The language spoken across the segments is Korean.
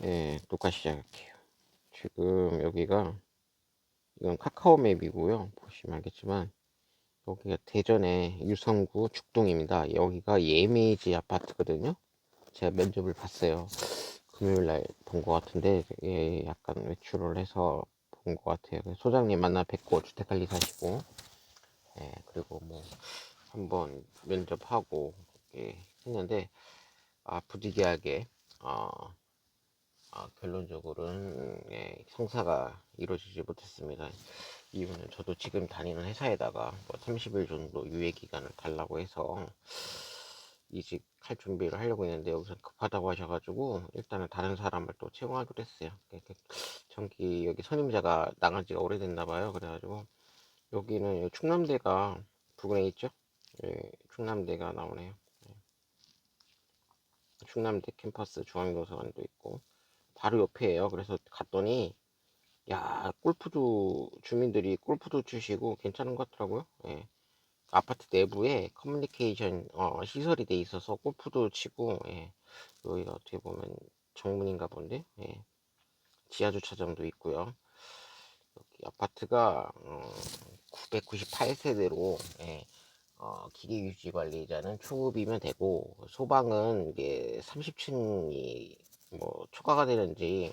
네, 똑같이 시작할게요. 지금 여기가 이건 카카오 맵이고요. 보시면 알겠지만 여기가 대전의 유성구 죽동입니다. 여기가 예미지 아파트거든요. 제가 면접을 봤어요. 금요일 날 본 것 같은데 예, 약간 외출을 해서 본 것 같아요. 소장님 만나 뵙고 주택관리사시고 예, 그리고 뭐 한번 면접하고 예, 했는데 부득이하게 어, 결론적으로는 예, 성사가 이루어지지 못했습니다. 이유는 저도 지금 다니는 회사에다가 뭐 30일 정도 유예 기간을 달라고 해서 이직할 준비를 하려고 했는데 여기서 급하다고 하셔가지고 일단은 다른 사람을 또 채용하기로 했어요. 전기 여기 선임자가 나간 지가 오래됐나 봐요. 그래가지고 여기는 충남대가 부근에 있죠. 예, 충남대가 나오네요. 충남대 캠퍼스 중앙도서관도 있고 바로 옆이에요. 그래서 갔더니 야, 골프도 주민들이 골프도 치시고 괜찮은 것 같더라고요. 예. 아파트 내부에 커뮤니케이션 시설이 돼 있어서 골프도 치고 예. 여기가 어떻게 보면 정문인가 본데 예. 지하 주차장도 있고요. 여기 아파트가 998세대로 예. 기계 유지 관리자는 초급이면 되고 소방은 이게 30층이 뭐 초과가 되는지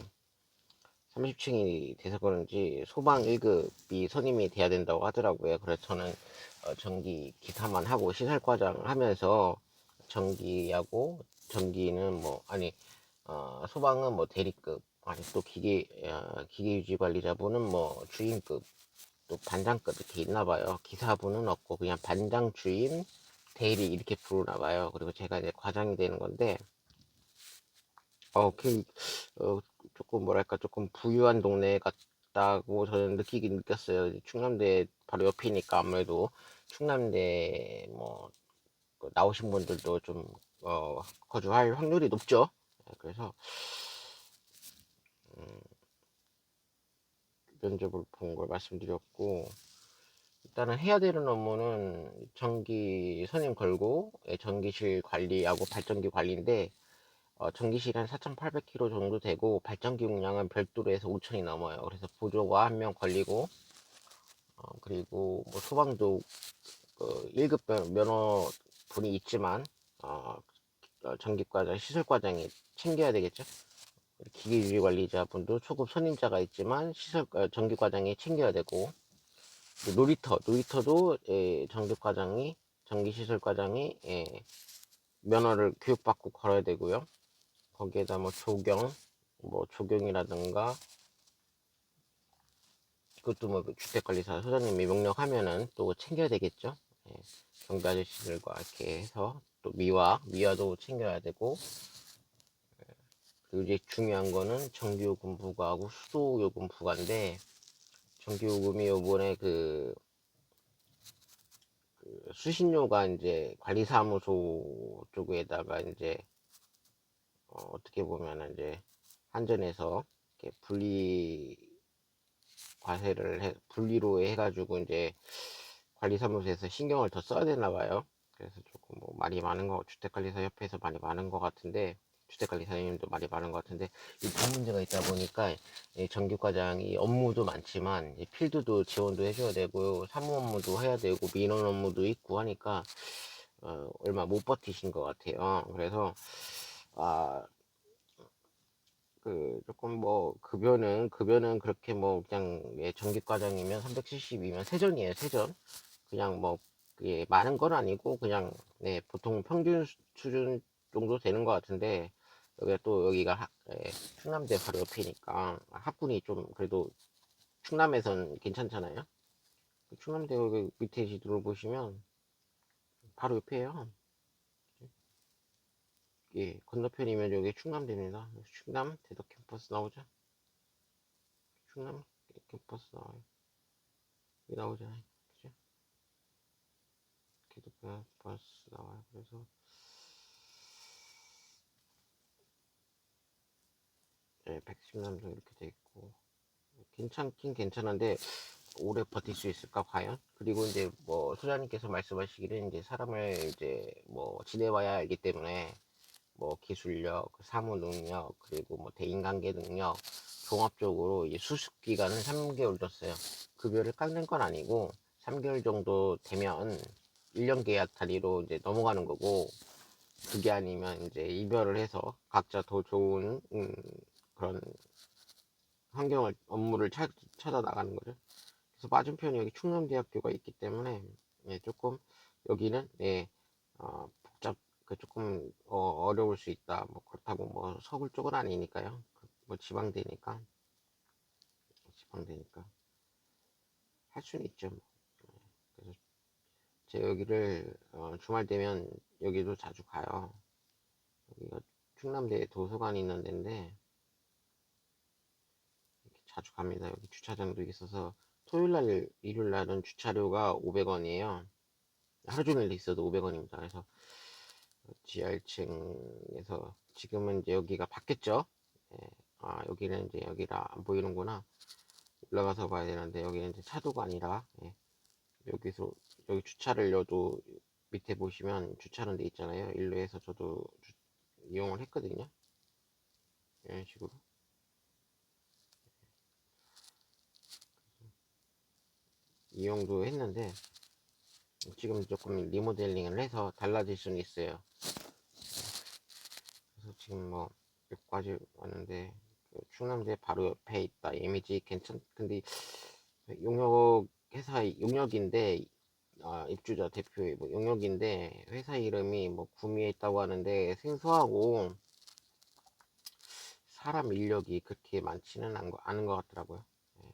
30층이 돼서 그런지 소방 1급이 선임이 돼야 된다고 하더라고요. 그래서 저는 전기 기사만 하고 시설과장 하면서 전기하고 전기는 뭐 아니 소방은 뭐 대리급 아니 또 기계유지 관리자분은 뭐 주임급 또 반장급 이렇게 있나 봐요. 기사분은 없고 그냥 반장 주임 대리 이렇게 부르나 봐요. 그리고 제가 이제 과장이 되는 건데 그, 어, 조금 뭐랄까, 조금 부유한 동네 같다고 저는 느끼긴 느꼈어요. 충남대 바로 옆이니까 아무래도 충남대 뭐, 나오신 분들도 좀, 거주할 확률이 높죠. 네, 그래서, 음, 면접을 본 걸 말씀드렸고, 일단은 해야 되는 업무는 전기 선임 걸고, 예, 전기실 관리하고 발전기 관리인데, 전기실이 한 4,800km 정도 되고 발전기 용량은 별도로 해서 5,000이 넘어요. 그래서 보조가 한 명 걸리고 그리고 뭐 소방도 1급 면허 분이 있지만 전기과장, 시설과장이 챙겨야 되겠죠. 기계유지관리자분도 초급 선임자가 있지만 전기과장이 챙겨야 되고 놀이터도 전기과장이 전기시설과장이 면허를 교육받고 걸어야 되고요. 거기에다 뭐 조경이라든가 그것도 뭐 주택관리사 소장님이 명령하면은 또 챙겨야 되겠죠. 예, 경비 아저씨들과 이렇게 해서 또 미화도 챙겨야 되고 그리고 이제 중요한 거는 전기요금 부과하고 수도요금 부과인데 전기요금이 요번에 그 수신료가 이제 관리사무소 쪽에다가 이제 어떻게 보면은 이제 한전에서 이렇게 분리로 해가지고 이제 관리사무소에서 신경을 더 써야 되나 봐요. 그래서 조금 뭐 말이 많은 주택관리사 협회에서 많이 많은 것 같은데 주택관리사님도 말이 많은 것 같은데 이 돈 문제가 있다 보니까 정규과장이 업무도 많지만 필드도 지원도 해줘야 되고 사무 업무도 해야 되고 민원 업무도 있고 하니까 얼마 못 버티신 것 같아요. 그래서 아 조금 뭐 급여는 그렇게 뭐 그냥 전기 과장이면 370이면 세전이에요. 세전. 그냥 뭐 그게 많은 건 아니고 그냥 보통 평균 수준 정도 되는 것 같은데 여기가 충남대 바로 옆이니까 학군이 좀 그래도 충남에선 괜찮잖아요. 충남대 여기 밑에 지도를 보시면 바로 옆이에요. 예, 건너편이면 여기 충남대입니다. 충남 대덕 캠퍼스 나오죠? 충남 캠퍼스 나와요. 여기 나오잖아요. 그죠? 대덕 캠퍼스 나와요. 그래서 예, 110남성 이렇게 돼 있고 괜찮긴 괜찮은데 오래 버틸 수 있을까 과연? 그리고 이제 뭐 소장님께서 말씀하시기를 이제 사람을 이제 뭐 지내봐야 알기 때문에 뭐 기술력, 사무 능력, 그리고 뭐 대인관계 능력 종합적으로 이제 수습 기간은 3개월 줬어요. 급여를 깎는 건 아니고 3개월 정도 되면 1년 계약 단위로 이제 넘어가는 거고, 그게 아니면 이제 이별을 해서 각자 더 좋은 그런 환경을 업무를 찾아 나가는 거죠. 그래서 맞은편에 여기 충남대학교가 있기 때문에 예, 조금 여기는 예, 복잡 조금 어려울 수 있다. 뭐 그렇다고 뭐 서울 쪽은 아니니까요. 뭐 지방대니까 할 수는 있죠. 뭐. 그래서 제 여기를 주말 되면 여기도 자주 가요. 여기가 충남대 도서관이 있는 데인데 자주 갑니다. 여기 주차장도 있어서 토요일날 일요일날은 주차료가 500원이에요. 하루 종일 있어도 500원입니다. 그래서 지하 1층에서 지금은 이제 여기가 바뀌었죠. 예. 여기는 이제 여기라 안 보이는구나. 올라가서 봐야 되는데 여기는 이제 차도가 아니라 예. 여기서 여기 주차를 여도 밑에 보시면 주차하는 데 있잖아요. 일로 해서 저도 이용을 했거든요. 이런 식으로 이용도 했는데 지금 조금 리모델링을 해서 달라질 수는 있어요. 그래서 지금 뭐 여기까지 왔는데 충남대 바로 옆에 있다. 이미지 괜찮. 근데 용역 회사 용역인데 입주자 대표의 뭐 용역인데 회사 이름이 뭐 구미에 있다고 하는데 생소하고 사람 인력이 그렇게 많지는 않은 것 같더라고요. 예.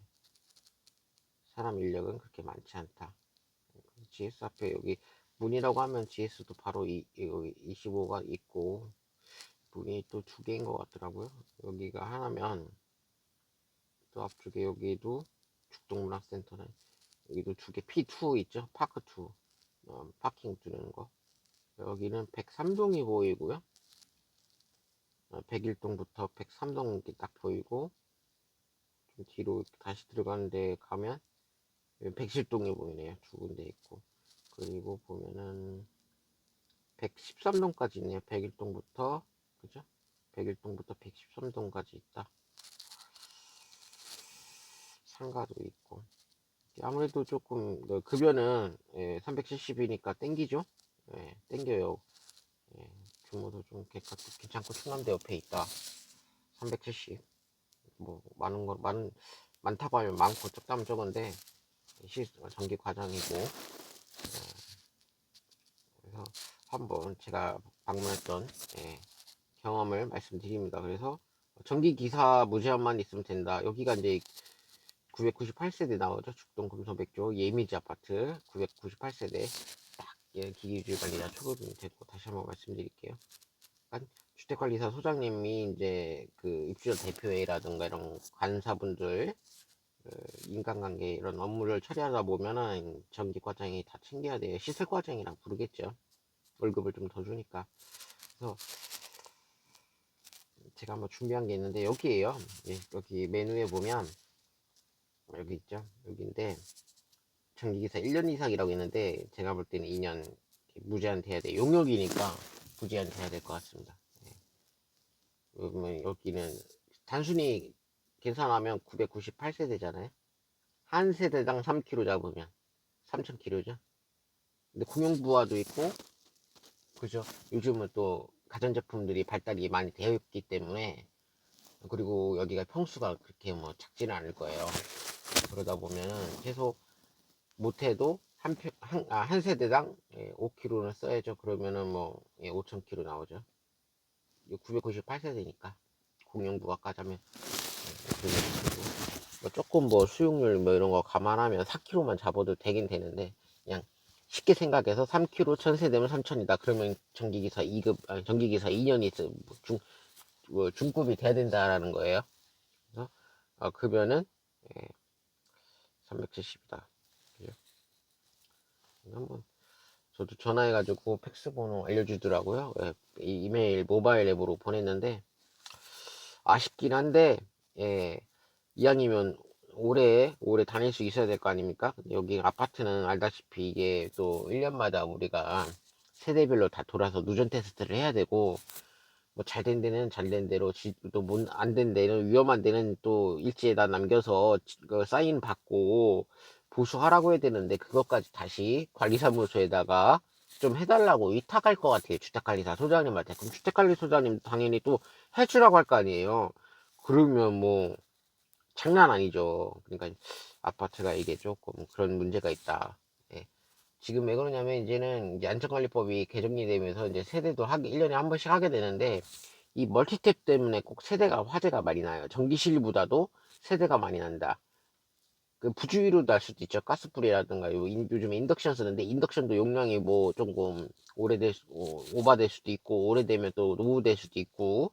사람 인력은 그렇게 많지 않다. GS 앞에 여기 문이라고 하면 GS도 바로 25가 있고 문이 또 두 개인 것 같더라고요. 여기가 하나면 또 앞쪽에 여기도 죽동문학센터는 여기도 두 개 P2 있죠. 파크2 파킹 두는 거. 여기는 103동이 보이고요. 101동부터 103동이 딱 보이고 좀 뒤로 다시 들어가는데 가면 110동이 보이네요. 두 군데 있고 그리고 보면은 113동까지 있네요. 101동부터 그죠? 101동부터 113동까지 있다. 상가도 있고 아무래도 조금 급여는 370이니까 땡기죠. 땡겨요. 규모도 좀 괜찮고 충남대 옆에 있다. 370 뭐 많다고 하면 많고 적다면 적은데 전기 과정이고 그래서 한번 제가 방문했던 경험을 말씀드립니다. 그래서 전기 기사 무제한만 있으면 된다. 여기가 이제 998세대 나오죠. 죽동 금서백조 예미지 아파트 998세대 딱 기기유지관리자 초급이 되고 다시 한번 말씀드릴게요. 그러니까 주택관리사 소장님이 이제 그 입주자 대표회라든가 이런 관사분들 인간관계 이런 업무를 처리하다 보면은 전기 과장이 다 챙겨야 돼요. 시설 과장이랑 부르겠죠. 월급을 좀 더 주니까. 그래서 제가 한번 준비한 게 있는데 여기에요. 여기 메뉴에 보면 여기 있죠. 여기인데 전기기사 1년 이상이라고 있는데 제가 볼 때는 2년 무제한 돼야 돼. 용역이니까 무제한 돼야 될 것 같습니다. 그러면 여기는 단순히 계산하면 998세대잖아요. 한 세대당 3kg 잡으면 3000kg죠. 근데 공용부하도 있고 그죠. 요즘은 또 가전제품들이 발달이 많이 되어 있기 때문에 그리고 여기가 평수가 그렇게 뭐 작지는 않을 거예요. 그러다 보면은 계속 못해도 한 세대당 5kg는 써야죠. 그러면은 뭐 5000kg 나오죠. 998세대니까 공용부가 까자면 뭐 조금 뭐 수용률 뭐 이런 거 감안하면 4kg만 잡아도 되긴 되는데 그냥 쉽게 생각해서 3kg 1000세대면 3000이다. 그러면 전기기사 2급 전기기사 2년이 중급이 돼야 된다라는 거예요. 그래서 급여는 370이다. 한번 저도 전화해가지고 팩스 번호 알려주더라고요. 이메일 모바일 앱으로 보냈는데 아쉽긴 한데 이왕이면 오래 다닐 수 있어야 될 거 아닙니까? 여기 아파트는 알다시피 이게 또 1년마다 우리가 세대별로 다 돌아서 누전 테스트를 해야 되고 뭐 잘 된 데는 잘 된 대로, 또 안 된 데는, 위험한 데는 또 일지에다 남겨서 그 사인 받고 보수하라고 해야 되는데, 그것까지 다시 관리사무소에다가 좀 해달라고 위탁할 것 같아요. 주택관리사 소장님한테. 그럼 주택관리소장님 당연히 또 해주라고 할 거 아니에요. 그러면 뭐 장난 아니죠. 그러니까 아파트가 이게 조금 그런 문제가 있다. 예. 지금 왜 그러냐면 이제는 이제 안전관리법이 개정이 되면서 이제 세대도 하기 1년에 한 번씩 하게 되는데, 이 멀티탭 때문에 꼭 세대가 화재가 많이 나요. 전기실보다도 세대가 많이 난다. 그 부주의로 날 수도 있죠. 가스불이라든가 요즘 인덕션 쓰는데, 인덕션도 용량이 뭐 조금 오바될 수도 있고, 오래되면 또 노후될 수도 있고.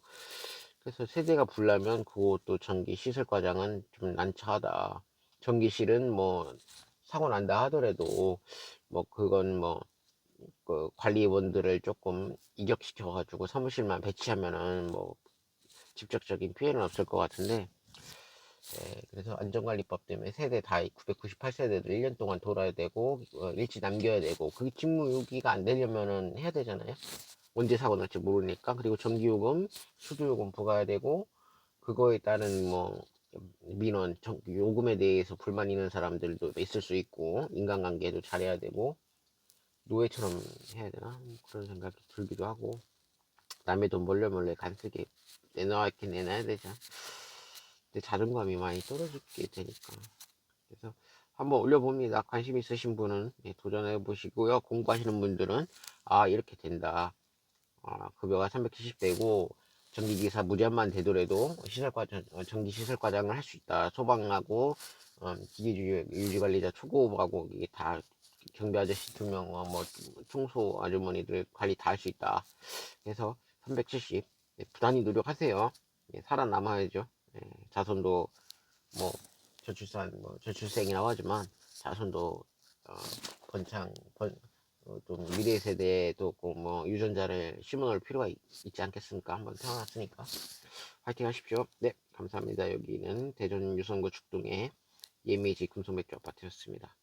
그래서 세대가 불나면 그것도 전기 시설 과장은 좀 난처하다. 전기실은 뭐 사고 난다 하더라도 뭐 그건 뭐 그 관리원들을 조금 이격시켜 가지고 사무실만 배치하면은 뭐 직접적인 피해는 없을 것 같은데, 예, 그래서 안전관리법 때문에 세대 다 998세대도 1년 동안 돌아야 되고, 일지 남겨야 되고, 그게 직무 유기가 안 되려면은 해야 되잖아요. 언제 사고 날지 모르니까. 그리고 전기요금, 수도요금 부과해야 되고, 그거에 따른 뭐 민원, 요금에 대해서 불만 있는 사람들도 있을 수 있고, 인간관계도 잘해야 되고, 노예처럼 해야 되나? 그런 생각이 들기도 하고, 남의 돈 몰래 간쓰게 내놔야긴 내놔야 되죠. 근데 자존감이 많이 떨어지게 되니까. 그래서 한번 올려봅니다. 관심 있으신 분은 도전해 보시고요. 공부하시는 분들은 아 이렇게 된다. 급여가 370대고 전기기사 무제한만 되더라도 전기 시설 과장을 할 수 있다. 소방하고 기계유지관리자 초급하고 이게 다 경비 아저씨 2명, 뭐 청소 아주머니들 관리 다 할 수 있다. 그래서 370 부단히 노력하세요. 살아남아야죠. 자손도 뭐 저출생이라고 하지만 자손도 어, 번창 좀 미래 세대에도 뭐 유전자를 심어놓을 필요가 있지 않겠습니까? 한번 태어났으니까 화이팅 하십시오. 네, 감사합니다. 여기는 대전 유성구 죽동의 예미지 금속맥주 아파트였습니다.